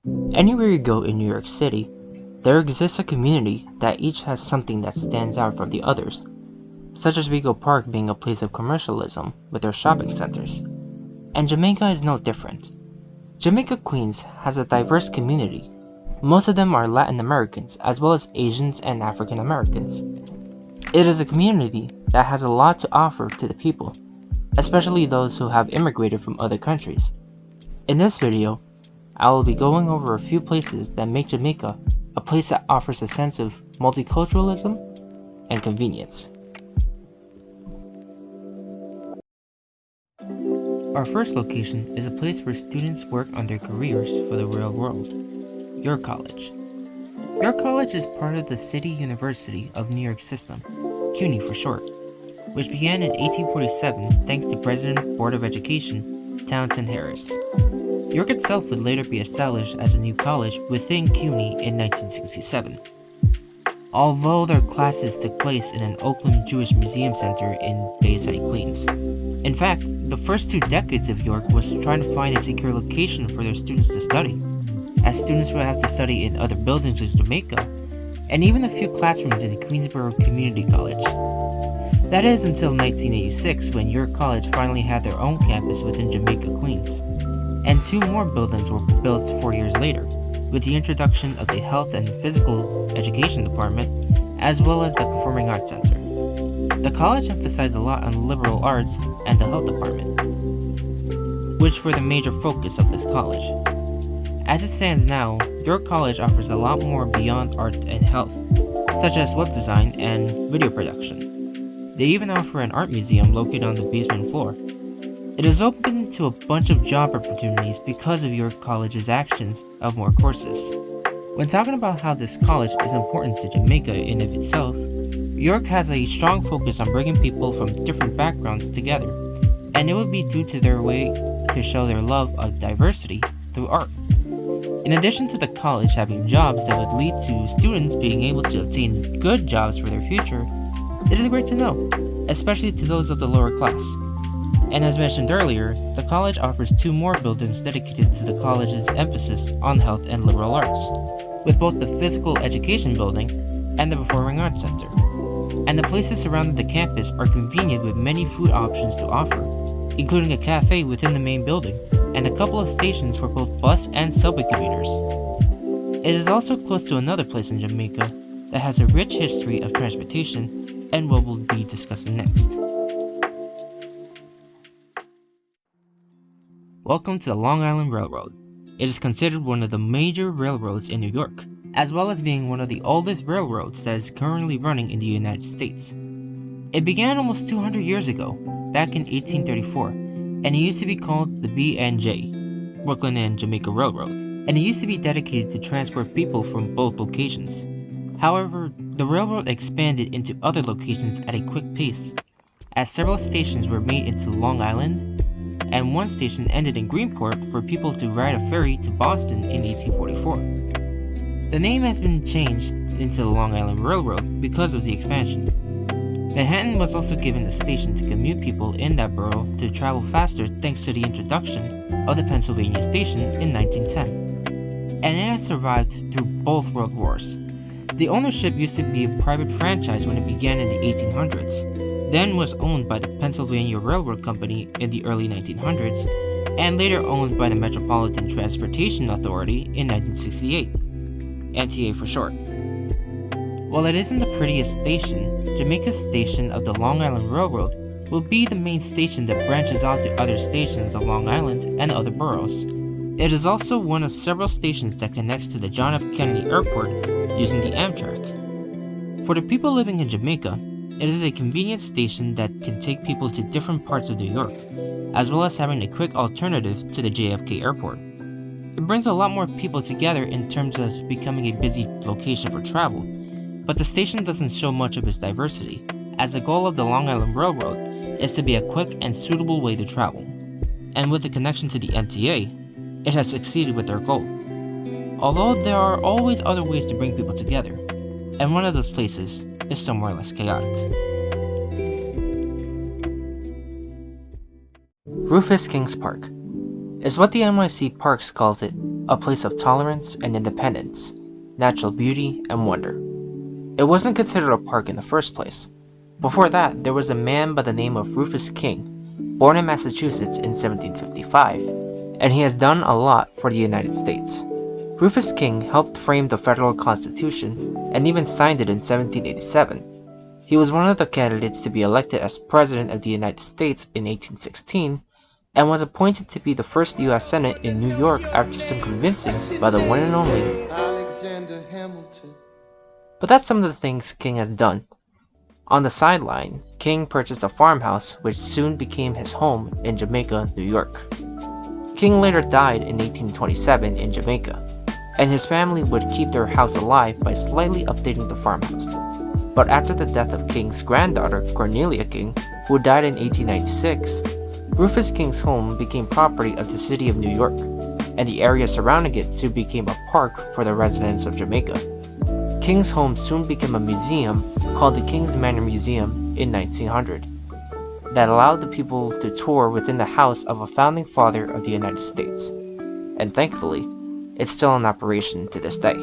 Anywhere you go in New York City, there exists a community that each has something that stands out from the others, such as Rego Park being a place of commercialism with their shopping centers. And Jamaica is no different. Jamaica, Queens has a diverse community. Most of them are Latin Americans, as well as Asians and African Americans. It is a community that has a lot to offer to the people, especially those who have immigrated from other countries. In this video, I will be going over a few places that make Jamaica a place that offers a sense of multiculturalism and convenience. Our first location is a place where students work on their careers for the real world, York College. York College is part of the City University of New York system, CUNY for short, which began in 1847 thanks to President Board of Education Townsend Harris. York itself would later be established as a new college within CUNY in 1967, although their classes took place in an Oakland Jewish Museum Center in Bayside, Queens. In fact, the first 2 decades of York was trying to find a secure location for their students to study, as students would have to study in other buildings in Jamaica, and even a few classrooms in the Queensborough Community College. That is until 1986, when York College finally had their own campus within Jamaica, Queens. And 2 more buildings were built 4 years later, with the introduction of the Health and Physical Education Department, as well as the Performing Arts Center. The college emphasized a lot on liberal arts and the health department, which were the major focus of this college. As it stands now, York College offers a lot more beyond art and health, such as web design and video production. They even offer an art museum located on the basement floor. It is open to a bunch of job opportunities because of York College's actions of more courses. When talking about how this college is important to Jamaica in of itself, York has a strong focus on bringing people from different backgrounds together, and it would be due to their way to show their love of diversity through art. In addition to the college having jobs that would lead to students being able to obtain good jobs for their future, it is great to know, especially to those of the lower class. And as mentioned earlier, the college offers 2 more buildings dedicated to the college's emphasis on health and liberal arts, with both the Physical Education Building and the Performing Arts Center. And the places surrounding the campus are convenient with many food options to offer, including a cafe within the main building, and a couple of stations for both bus and subway commuters. It is also close to another place in Jamaica that has a rich history of transportation and what we'll be discussing next. Welcome to the Long Island Railroad. It is considered one of the major railroads in New York, as well as being one of the oldest railroads that is currently running in the United States. It began almost 200 years ago, back in 1834, and it used to be called the B&J, Brooklyn and Jamaica Railroad, and it used to be dedicated to transport people from both locations. However, the railroad expanded into other locations at a quick pace, as several stations were made into Long Island, and one station ended in Greenport for people to ride a ferry to Boston in 1844. The name has been changed into the Long Island Railroad because of the expansion. Manhattan was also given a station to commute people in that borough to travel faster thanks to the introduction of the Pennsylvania Station in 1910. And it has survived through both world wars. The ownership used to be a private franchise when it began in the 1800s, then was owned by the Pennsylvania Railroad Company in the early 1900s, and later owned by the Metropolitan Transportation Authority in 1968, MTA for short. While it isn't the prettiest station, Jamaica's station of the Long Island Railroad will be the main station that branches out to other stations of Long Island and other boroughs. It is also one of several stations that connects to the John F. Kennedy Airport using the Amtrak. For the people living in Jamaica, it is a convenient station that can take people to different parts of New York, as well as having a quick alternative to the JFK Airport. It brings a lot more people together in terms of becoming a busy location for travel, but the station doesn't show much of its diversity, as the goal of the Long Island Railroad is to be a quick and suitable way to travel. And with the connection to the MTA, it has succeeded with their goal. Although there are always other ways to bring people together, and one of those places is somewhere less chaotic. Rufus King's Park is what the NYC Parks calls it a place of tolerance and independence, natural beauty and wonder. It wasn't considered a park in the first place. Before that, there was a man by the name of Rufus King, born in Massachusetts in 1755, and he has done a lot for the United States. Rufus King helped frame the federal Constitution and even signed it in 1787. He was one of the candidates to be elected as President of the United States in 1816 and was appointed to be the first U.S. Senate in New York after some convincing by the one and only Alexander Hamilton. But that's some of the things King has done. On the sideline, King purchased a farmhouse which soon became his home in Jamaica, New York. King later died in 1827 in Jamaica, and his family would keep their house alive by slightly updating the farmhouse. But after the death of King's granddaughter, Cornelia King, who died in 1896, Rufus King's home became property of the city of New York, and the area surrounding it soon became a park for the residents of Jamaica. King's home soon became a museum called the King's Manor Museum in 1900 that allowed the people to tour within the house of a founding father of the United States. And thankfully, it's still in operation to this day.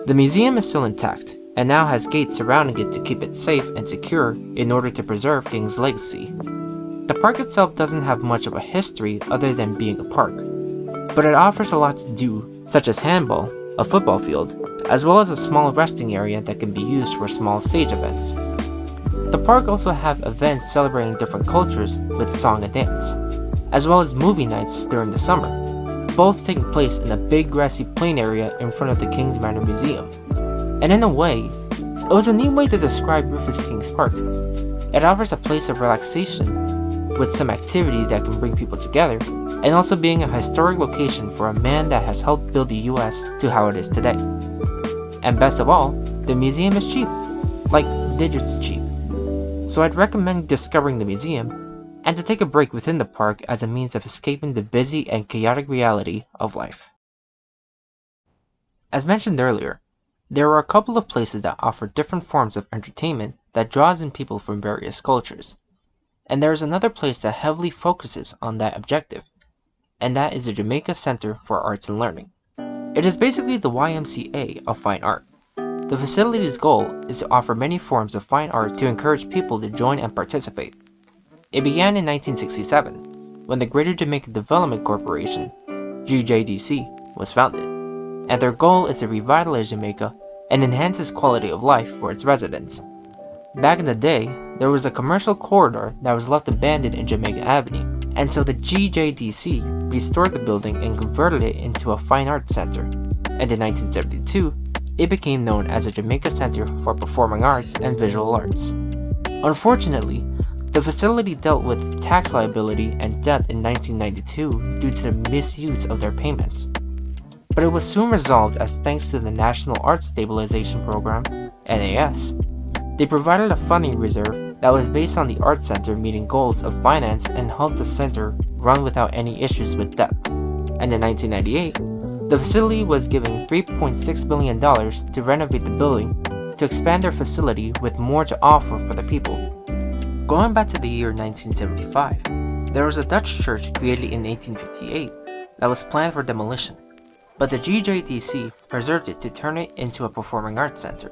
The museum is still intact and now has gates surrounding it to keep it safe and secure in order to preserve King's legacy. The park itself doesn't have much of a history other than being a park, but it offers a lot to do, such as handball, a football field, as well as a small resting area that can be used for small stage events. The park also has events celebrating different cultures with song and dance, as well as movie nights during the summer, both taking place in a big grassy plain area in front of the King's Manor Museum. And in a way, it was a neat way to describe Rufus King's Park. It offers a place of relaxation with some activity that can bring people together, and also being a historic location for a man that has helped build the US to how it is today. And best of all, the museum is cheap, like digits cheap. So I'd recommend discovering the museum and to take a break within the park as a means of escaping the busy and chaotic reality of life. As mentioned earlier, there are a couple of places that offer different forms of entertainment that draws in people from various cultures. And there is another place that heavily focuses on that objective, and that is the Jamaica Center for Arts and Learning. It is basically the YMCA of fine art. The facility's goal is to offer many forms of fine art to encourage people to join and participate. It began in 1967, when the Greater Jamaica Development Corporation, GJDC, was founded, and their goal is to revitalize Jamaica and enhance its quality of life for its residents. Back in the day, there was a commercial corridor that was left abandoned in Jamaica Avenue, and so the GJDC restored the building and converted it into a fine arts center, and in 1972, it became known as the Jamaica Center for Performing Arts and Visual Arts. Unfortunately, the facility dealt with tax liability and debt in 1992 due to the misuse of their payments. But it was soon resolved as thanks to the National Arts Stabilization Program, NAS, they provided a funding reserve that was based on the Art Center meeting goals of finance and helped the center run without any issues with debt. And in 1998, the facility was given $3.6 million to renovate the building to expand their facility with more to offer for the people. Going back to the year 1975, there was a Dutch church created in 1858 that was planned for demolition, but the GJDC preserved it to turn it into a performing arts center.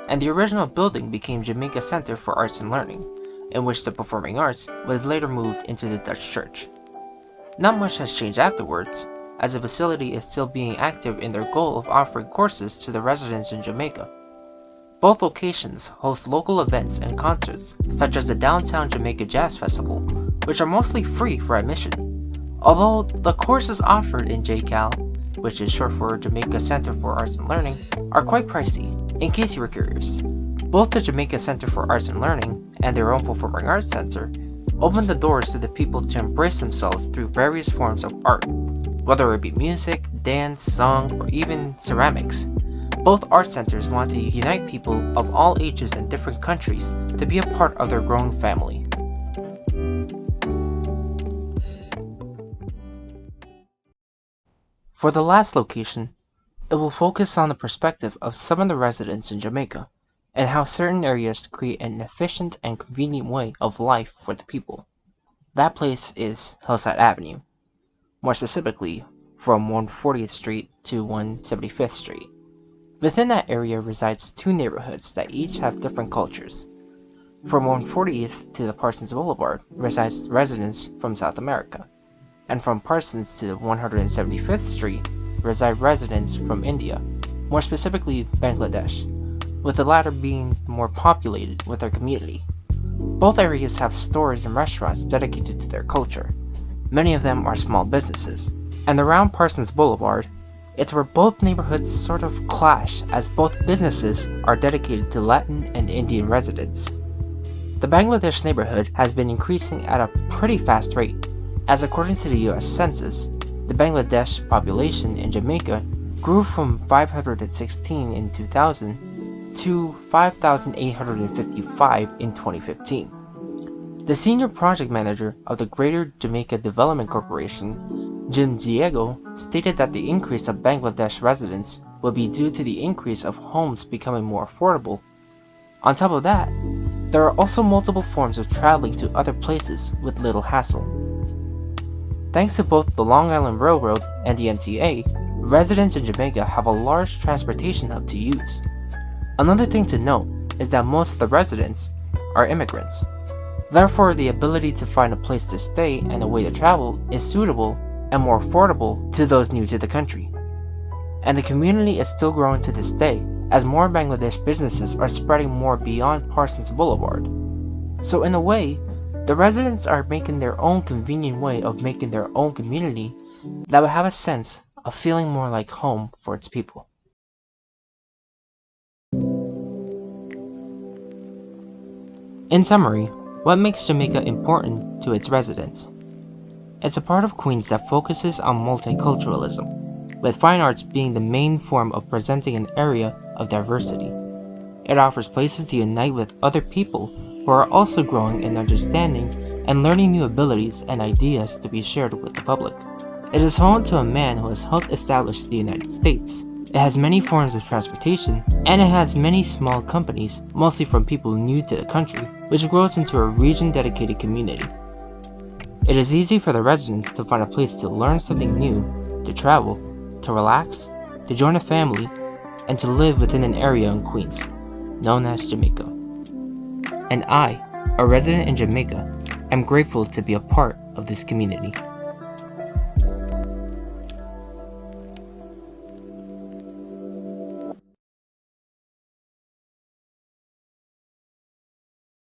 And the original building became Jamaica Center for Arts and Learning, in which the performing arts was later moved into the Dutch church. Not much has changed afterwards, as the facility is still being active in their goal of offering courses to the residents in Jamaica. Both locations host local events and concerts, such as the Downtown Jamaica Jazz Festival, which are mostly free for admission. Although the courses offered in JCAL, which is short for Jamaica Center for Arts and Learning, are quite pricey, in case you were curious. Both the Jamaica Center for Arts and Learning and their own Performing Arts Center open the doors to the people to embrace themselves through various forms of art, whether it be music, dance, song, or even ceramics. Both art centers want to unite people of all ages and different countries to be a part of their growing family. For the last location, it will focus on the perspective of some of the residents in Jamaica and how certain areas create an efficient and convenient way of life for the people. That place is Hillside Avenue, more specifically, from 140th Street to 175th Street. Within that area resides two neighborhoods that each have different cultures. From 140th to the Parsons Boulevard resides residents from South America, and from Parsons to 175th Street reside residents from India, more specifically Bangladesh, with the latter being more populated with their community. Both areas have stores and restaurants dedicated to their culture. Many of them are small businesses, and around Parsons Boulevard, it's where both neighborhoods sort of clash, as both businesses are dedicated to Latin and Indian residents. The Bangladesh neighborhood has been increasing at a pretty fast rate, as according to the US Census, the Bangladesh population in Jamaica grew from 516 in 2000 to 5,855 in 2015. The senior project manager of the Greater Jamaica Development Corporation, Jim Diego, stated that the increase of Bangladesh residents will be due to the increase of homes becoming more affordable. On top of that, there are also multiple forms of traveling to other places with little hassle. Thanks to both the Long Island Railroad and the MTA, residents in Jamaica have a large transportation hub to use. Another thing to note is that most of the residents are immigrants. Therefore, the ability to find a place to stay and a way to travel is suitable and more affordable to those new to the country. And the community is still growing to this day, as more Bangladesh businesses are spreading more beyond Parsons Boulevard. So in a way, the residents are making their own convenient way of making their own community that will have a sense of feeling more like home for its people. In summary, what makes Jamaica important to its residents? It's a part of Queens that focuses on multiculturalism, with fine arts being the main form of presenting an area of diversity. It offers places to unite with other people who are also growing in understanding and learning new abilities and ideas to be shared with the public. It is home to a man who has helped establish the United States. It has many forms of transportation, and it has many small companies, mostly from people new to the country, which grows into a region-dedicated community. It is easy for the residents to find a place to learn something new, to travel, to relax, to join a family, and to live within an area in Queens, known as Jamaica. And I, a resident in Jamaica, am grateful to be a part of this community.